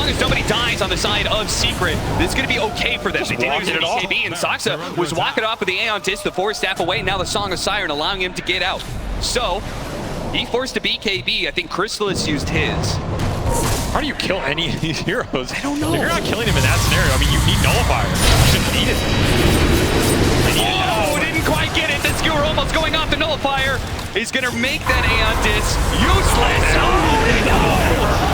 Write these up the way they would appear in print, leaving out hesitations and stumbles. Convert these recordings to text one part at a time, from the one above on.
long as nobody dies on the side of Secret, this is going to be okay for them. They didn't use BKB, and Saksa was walking off with the Aeon Disc, the Force Staff away, now the Song of Siren allowing him to get out. So, he forced a BKB. I think Crystallis used his. How do you kill any of these heroes? I don't know. If you're not killing him in that scenario, I mean, you need Nullifier. You shouldn't need it. Oh, didn't quite get it. The skewer almost going off. The Nullifier is going to make that Aeon Disc useless. Oh, no!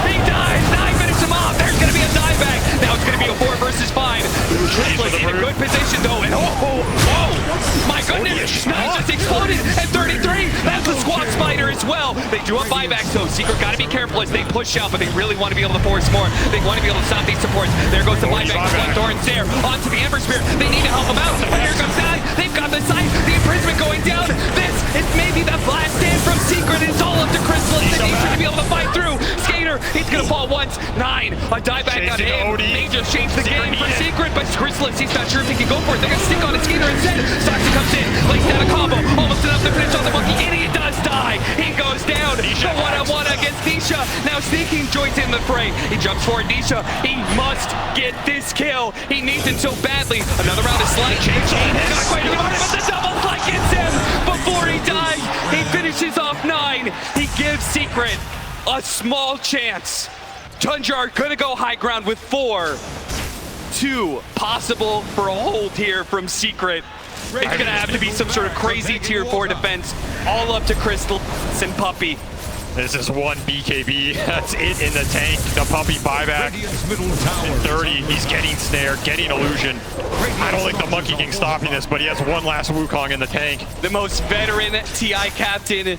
He dies. 9 minutes him off. There's going to be a dieback. Now it's going to be a 4 versus 5. Crystallis in a good position, though. And oh, my goodness. Nine just exploded at 33. That's the Squawk Spider as well. They do a buyback, so Secret got to be careful as they push out, but they really want to be able to force more. They want to be able to stop these supports. There goes the buyback. Thorn's there. Onto the Ember Spear. They need to help him out. But here comes Nine. They've got the sight. The imprisonment going down. This is maybe the last stand from Secret. It's all up to Crystallis. They need to be able to fight through. Skater, he's going to fall once. Nine, a dieback on him. They just changed the game for Secret, but Crystallis, he's not sure if he can go for it. They're going to stick on his Skater instead. Saksa comes in, lays down a combo. Almost enough to finish on the monkey, and he does die. He goes down. The one-on-one against Nisha. Now sneaking joins in the fray. He jumps forward. Nisha, he must get this kill. He needs it so badly. Another round of slide. Not quite rewarded, but the double slide gets him. Before he dies, he finishes off Nine. He gives Secret a small chance. Tundra are gonna go high ground with 4. 2 possible for a hold here from Secret. It's gonna have to be some sort of crazy tier 4 defense. All up to Crystallis and Puppey. This is 1 BKB. That's it in the tank. The Puppey buyback. In 30, he's getting snared, getting illusion. I don't think the Monkey King's stopping this, but he has one last Wukong in the tank. The most veteran TI captain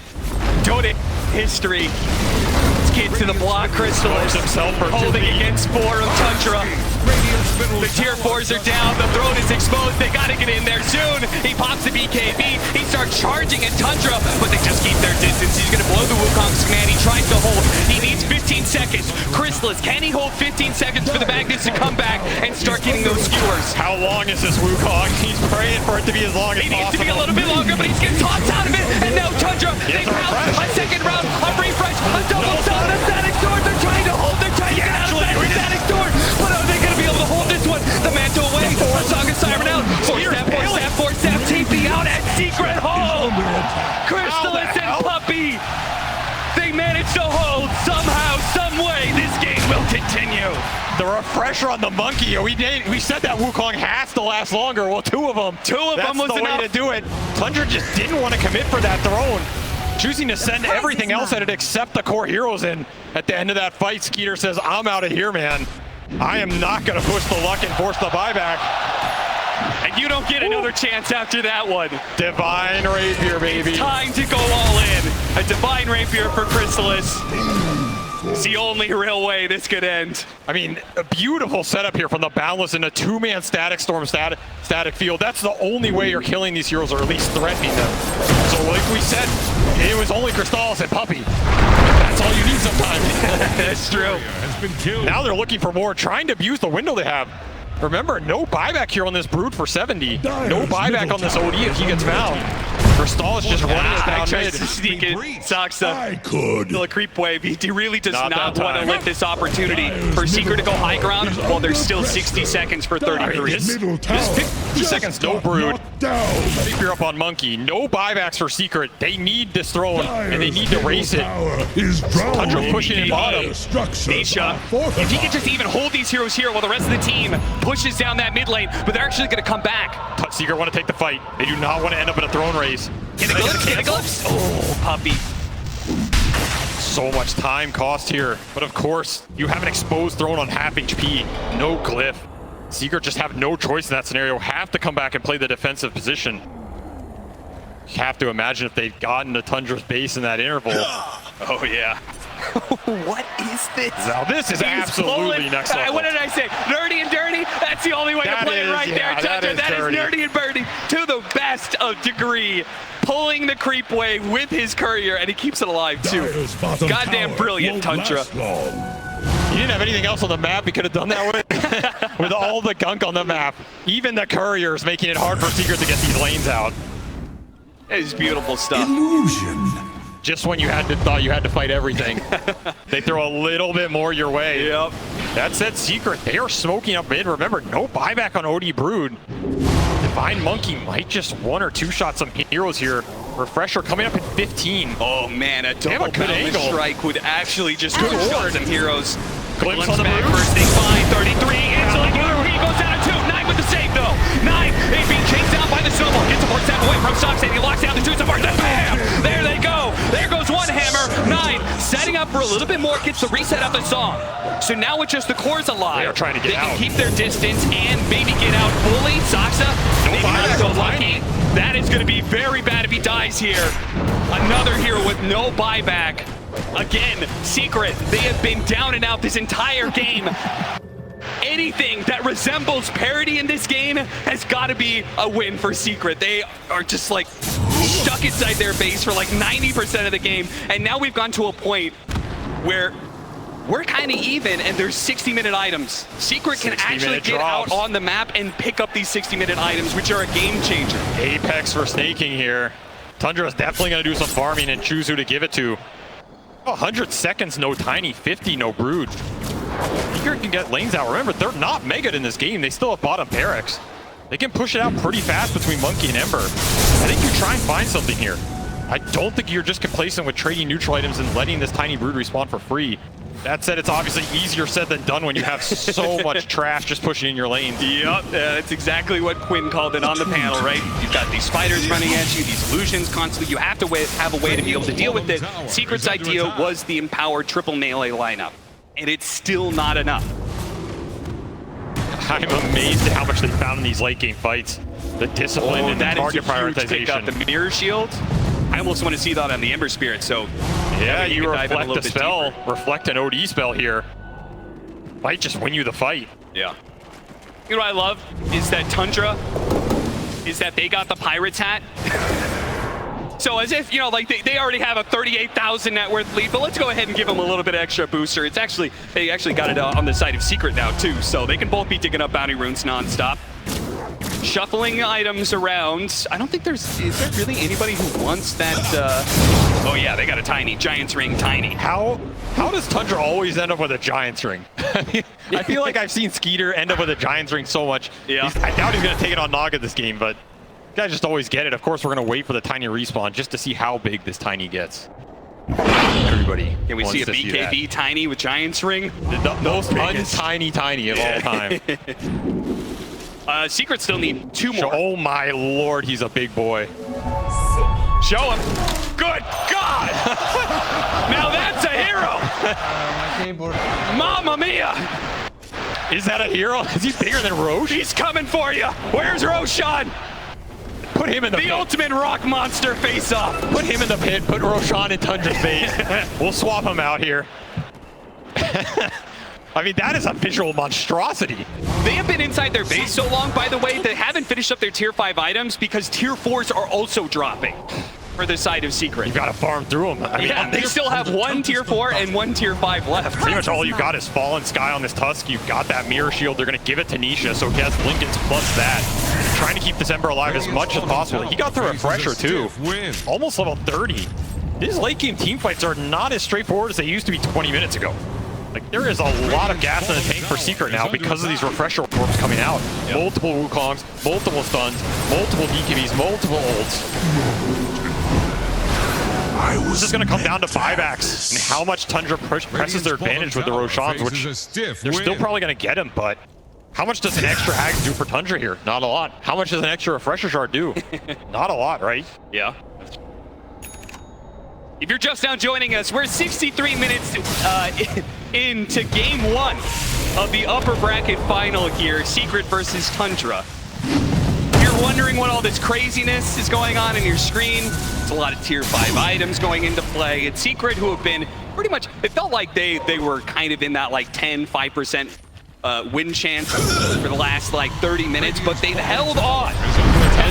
Dota history. Let's get to the block. Crystallis himself for holding against 4 of Tundra. The tier 4s are down. The throne is exposed. They gotta get in there soon. He pops the BKB. He starts charging at Tundra, but they just keep their distance. He's gonna blow the Wukong's command. He tries to hold. He needs 15 seconds. Crystallis, can he hold 15 seconds for the Magnets to come back and start getting those skewers? How long is this Wukong? He's praying for it to be as long as possible. He needs to be a little bit longer, but he's getting tossed out of it. And now Tundra, they pound a second round, a refresh, a double stun, a static sword. They're trying to hold. They're trying to get out of that static sword. But are they gonna be able to hold this one? The mantle away. The Song of Siren out. Force staff, TP out at Secret hold. Crystallis and Puppey. They managed to hold somehow, some way. This game will continue. The refresher on the monkey. We said that Wukong has to last longer. Well, 2 of them. 2 of them was the enough way to do it. Tundra just didn't want to commit for that throne. Choosing to send everything else at it except the core heroes in. At the end of that fight, Skeeter says, I'm out of here, man. I am not going to push the luck and force the buyback. And you don't get another chance after that one. Divine Rapier, baby. It's time to go all in. A Divine Rapier for Crystallis. It's the only real way this could end. I mean, a beautiful setup here from the Boundless in a 2-man Static Storm static field. That's the only way you're killing these heroes, or at least threatening them. So like we said, it was only Crystallis and Puppey. That's all you need sometimes. That's true. Now they're looking for more, trying to abuse the window they have. Remember, no buyback here on this Brood for 70. No buyback on this OD if he gets found. Crystallis just running it down mid. To sneak in. Saksa. Still a creep wave. He really does not want to let this opportunity for Secret to go high ground while there's still 60 seconds for 33. This 50 seconds, no Brood. Rapier up on Monkey. No buybacks for Secret. They need this throne, and they need to race it. Tundra pushing in bottom. Nisha, if he can just even hold these heroes here while the rest of the team pushes down that mid lane, but they're actually going to come back. Secret want to take the fight. They do not want to end up in a throne race. Can it glyphs? Oh, Puppey. So much time cost here. But of course, you have an exposed throne on half HP. No glyph. Secret just have no choice in that scenario. Have to come back and play the defensive position. You have to imagine if they'd gotten to Tundra's base in that interval. Oh, yeah. What is this? Now this is absolutely next level. What did I say? Nerdy and dirty? That's the only way to play it right there, Tundra. That is nerdy and dirty to the best of degree. Pulling the creep wave with his courier, and he keeps it alive too. Goddamn brilliant, Tundra. He didn't have anything else on the map he could have done that with. With all the gunk on the map. Even the couriers making it hard for Secret to get these lanes out. It is beautiful stuff. Illusion. Just when you thought you had to fight everything. They throw a little bit more your way. Yep. That said, Secret, they are smoking up mid. Remember, no buyback on OD Brood. Divine Monkey might just one or two shot some heroes here. Refresher coming up at 15. Oh man, a double good angle. strike would actually just Good shot ward. some heroes. Glimpse on the back Brood. first thing, fine, 33. Instantly, he goes down to 2. 9 with the save though. 9 is being chased down by the snowball. Gets a 4 step away from Sox and he locks down the 2 support. Then bam! There they go. There goes one hammer. 9 setting up for a little bit more. Gets the reset of the song. So now with just the cores alive, They are trying to get they out. can keep their distance and maybe get out fully. Saxa, maybe not buyback so on lucky. That is going to be very bad if he dies here. Another hero with no buyback. Again, Secret, they have been down and out this entire game. Anything that resembles parity in this game has got to be a win for Secret. They are just like stuck inside their base for like 90% of the game. And now we've gone to a point where we're kind of even and there's 60-minute items. Secret can actually get out on the map and pick up these 60-minute items, which are a game changer. Apex for snaking here. Tundra is definitely going to do some farming and choose who to give it to. 100 seconds, no Tiny. 50, no Brood. Secret can get lanes out. Remember, they're not mega in this game. They still have bottom Parax. They can push it out pretty fast between Monkey and Ember. I think you try and find something here. I don't think you're just complacent with trading neutral items and letting this Tiny Brood respawn for free. That said, it's obviously easier said than done when you have so much trash just pushing in your lanes. Yep, that's exactly what Quinn called it on the panel, right? You've got these spiders running at you, these illusions constantly. You have to have a way to be able to deal with it. Secret's idea was the empowered triple melee lineup, and it's still not enough. I'm amazed at how much they found in these late game fights. The discipline and the target prioritization. The mirror shield. I almost want to see that on the Ember Spirit, so yeah, you reflect a spell, deeper. reflect an OD spell here. Might just win you the fight. Yeah. You know what I love is that Tundra, is that they got the Pirates hat. So as if, you know, like they already have a 38,000 net worth lead, but let's go ahead and give them a little bit of extra booster. It's actually, they actually got it on the side of Secret now too, so they can both be digging up bounty runes nonstop. Shuffling items around. I don't think is there really anybody who wants that? Oh yeah, they got a Tiny, Giant's Ring Tiny. How does Tundra always end up with a Giant's Ring? I feel like I've seen Skeeter end up with a Giant's Ring so much. Yeah. I doubt he's going to take it on Naga this game, but guys just always get it. Of course, we're going to wait for the Tiny respawn just to see how big this Tiny gets. Everybody Can we see a BKB Tiny with Giant's Ring? The most untiny of all time. Secret still need 2 more. Oh my lord, he's a big boy. Show him. Good God! Now that's a hero! Mamma mia! Is that a hero? Is he bigger than Roche? He's coming for you! Where's Roshan? Put him in the pit. ultimate rock monster face-off! Put him in the pit, put Roshan in Tundra's base. We'll swap him out here. I mean, that is a visual monstrosity. They have been inside their base so long, by the way, they haven't finished up their tier 5 items because tier 4s are also dropping for the side of Secret. You gotta farm through them. I mean, Yeah, they still have 1 tier 4 and 1 tier 5 left. pretty much all you got is Fallen Sky on this Tusk. You've got that Mirror Shield. They're gonna give it to Nisha, so guess Lincoln's plus that. Trying to keep this Ember alive as much as possible. He got the Refresher too. Almost level 30. These late game team fights are not as straightforward as they used to be 20 minutes ago. Like, there is a lot of gas in the tank for Secret now because of these Refresher orbs coming out. Yep. Multiple Wukongs, multiple stuns, multiple DKBs, multiple ults. This is going to come down to buybacks and how much Tundra presses their advantage with the Roshans, which they're still probably going to get him, but how much does an extra Hag do for Tundra here? Not a lot. How much does an extra Refresher Shard do? Not a lot, right? Yeah. If you're just now joining us, we're 63 minutes into game 1 of the upper bracket final here, Secret versus Tundra. You're wondering what all this craziness is going on in your screen. It's a lot of tier 5 items going into play. It's Secret who have been pretty much, it felt like they were kind of in that like 5% win chance for the last like 30 minutes, but they've held on.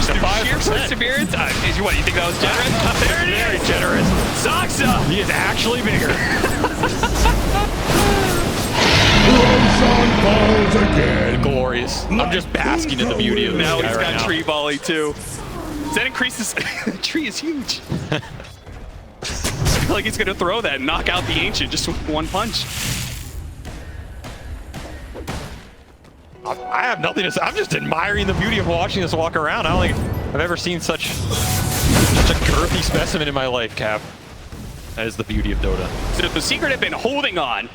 Sheer perseverance. What, you think that was generous? There it is. Very generous. Saxa. He is actually bigger. Roshan falls again. Glorious. I'm just basking in the beauty of this Now guy he's right got now. tree volley too. Does that increase the tree is huge. I feel like he's gonna throw that and knock out the ancient just with 1 punch. I have nothing to say. I'm just admiring the beauty of watching this walk around. I don't think I've ever seen such a girthy specimen in my life, Cap. That is the beauty of Dota. So the Secret have been holding on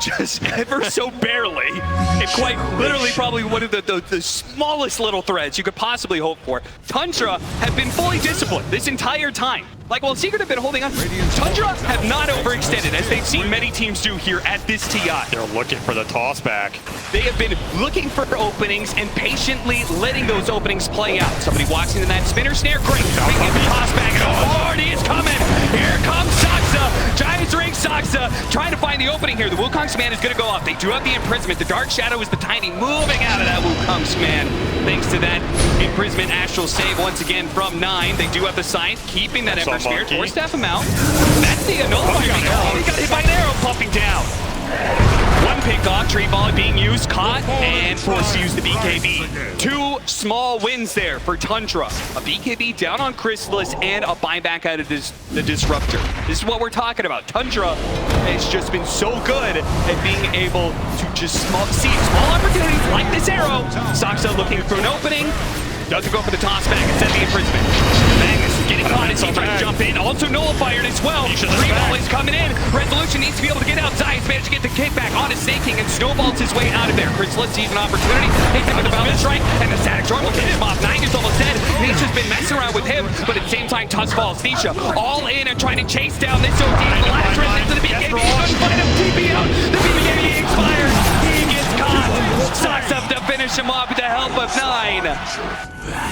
just ever so barely, and quite literally probably one of the smallest little threads you could possibly hope for. Tundra have been fully disciplined this entire time. Like, while Secret have been holding on, Tundra have not overextended, as they've seen many teams do here at this TI. They're looking for the toss back. They have been looking for openings and patiently letting those openings play out. Somebody walks into that spinner snare, great. They get the toss back, and Authority is coming. Here comes Saksa. Giants ring Saksa, trying to find the opening here. The Wukong's man is going to go off. They do have the imprisonment. The Dark Shadow is the Tiny moving out of that Wukong's man. Thanks to that imprisonment, Astral save once again from 9. They do have the Scythe, keeping that Ember Spirit. Or staff him out. That's the nullifier. He got hit by an arrow, pumping down. One pick off, tree volley being used, caught, and forced to use the BKB. 2 small wins there for Tundra. A BKB down on Crystallis and a buyback out of the Disruptor. This is what we're talking about. Tundra has just been so good at being able to just see small opportunities like this arrow. Saksa looking for an opening. Doesn't go for the toss back, instead the imprisonment. Magnus getting caught as he tries to jump in. Also nullified as well. Tree volley's coming in. Resolution needs to be able to get out. Zion's managed to get the kickback on his Snake-King and snowballs his way out of there. Crystallis sees an opportunity. Hits him with the Boundless Strike, and the Static Storm will get him off. 9 is almost dead. Nisha's been messing around with him, but at the same time, Tusk falls. Nisha all in and trying to chase down this OD. Last run into the BKB. Couldn't find him. TP out. The BKB expires. He gets caught. Sucks up to finish him off with the help of 9.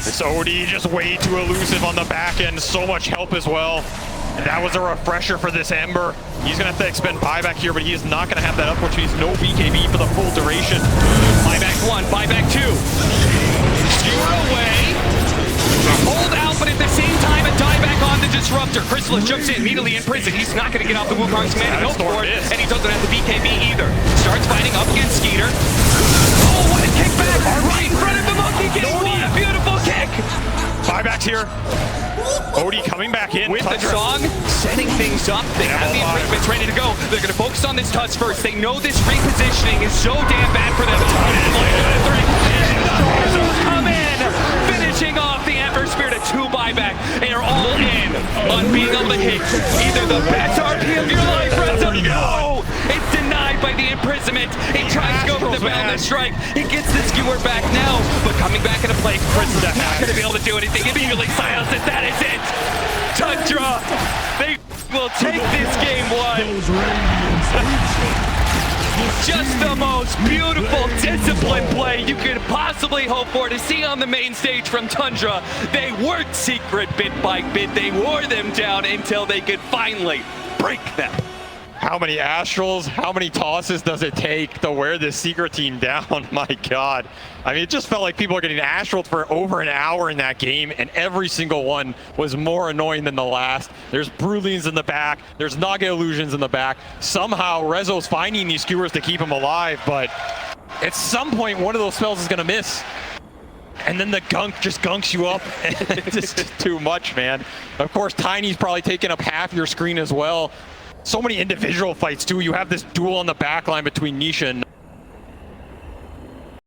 This OD just way too elusive on the back end. So much help as well. And that was a refresher for this Ember. He's going to have to expend buyback here, but he is not going to have that up, which means no BKB for the full duration. Buyback 1, buyback 2. Skewer away. Hold out, but at the same time, a dieback on the Disruptor. Crystallis jumps in, immediately in prison. He's not going to get off the Wukong's man. He hopes for it, and he doesn't have the BKB either. Starts fighting up against Skeeter. Oh, what a kickback! Right in front of the Monkey King. What a beautiful kick! Buybacks here. Odie coming back in. With the song, setting things up. They have the improvements ready to go. They're going to focus on this touch first. They know this repositioning is so damn bad for them. Come in, finishing off the Ember Spirit. A 2 buyback. They are all in on being able to hit either the best RP of your life, Renzo. No! It's denied by the imprisonment. He tries to go for the Boundless Strike. He gets the skewer back now, but coming back into play, Crystallis not going to be able to do anything. Immediately silences. That is it. Tundra, they will take this game 1. Just the most beautiful, disciplined play you could possibly hope for to see on the main stage from Tundra. They weren't secret bit by bit. They wore them down until they could finally break them. How many Astrals, how many tosses does it take to wear this Secret team down? My God. I mean, it just felt like people were getting Astraled for over an hour in that game, and every single one was more annoying than the last. There's Brulines in the back. There's Naga Illusions in the back. Somehow, Rezo's finding these skewers to keep him alive, but at some point, one of those spells is going to miss. And then the gunk just gunks you up. It's just too much, man. Of course, Tiny's probably taking up half your screen as well. So many individual fights, too. You have this duel on the back line between Nisha and